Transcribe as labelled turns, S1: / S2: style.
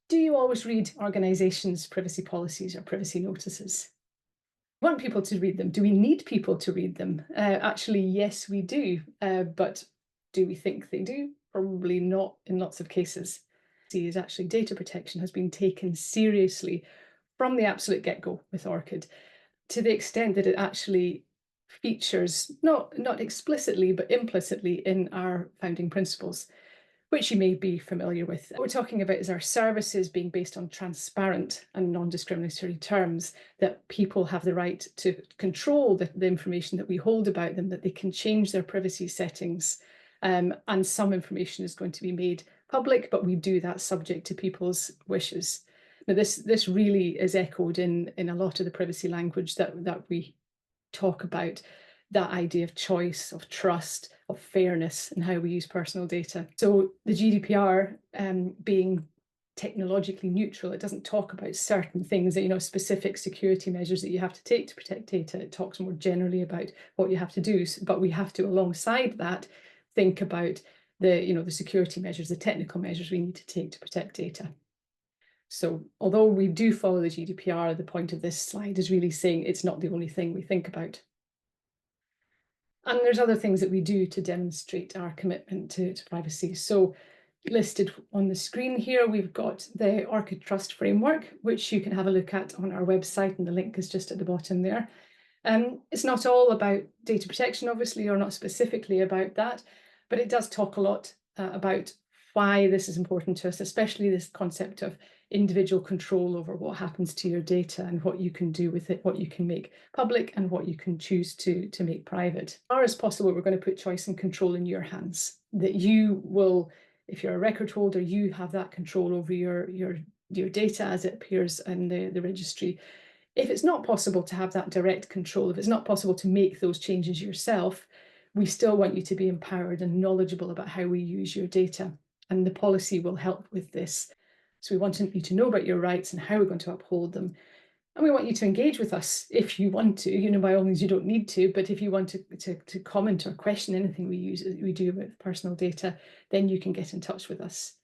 S1: Do you always read organisations' privacy policies or privacy notices? We want people to read them. Do we need people to read them? Actually, yes, we do. But do we think they do? Probably not in lots of cases. See, is actually data protection has been taken seriously from the absolute get-go with ORCID, to the extent that it actually features not explicitly but implicitly in our founding principles, which you may be familiar with. What we're talking about is our services being based on transparent and non-discriminatory terms, that people have the right to control the information that we hold about them, that they can change their privacy settings, and some information is going to be made public, but we do that subject to people's wishes. Now, this really is echoed in a lot of the privacy language that we talk about, that idea of choice, of trust, of fairness, and how we use personal data. So the GDPR, being technologically neutral, it doesn't talk about certain things that, specific security measures that you have to take to protect data. It talks more generally about what you have to do, but we have to, alongside that, think about the security measures, the technical measures we need to take to protect data. So although we do follow the GDPR, the point of this slide is really saying it's not the only thing we think about. And there's other things that we do to demonstrate our commitment to privacy. So listed on the screen here, we've got the ORCID Trust Framework, which you can have a look at on our website, and the link is just at the bottom there. It's not all about data protection, obviously, or not specifically about that, but it does talk a lot about why this is important to us, especially this concept of individual control over what happens to your data and what you can do with it, what you can make public and what you can choose to make private. As far as possible, we're going to put choice and control in your hands, that you will, if you're a record holder, you have that control over your data as it appears in the registry. If it's not possible to have that direct control, if it's not possible to make those changes yourself, we still want you to be empowered and knowledgeable about how we use your data. And the policy will help with this. So we want you to know about your rights and how we're going to uphold them. And we want you to engage with us if you want to. By all means, you don't need to, but if you want to comment or question anything we do with personal data, then you can get in touch with us.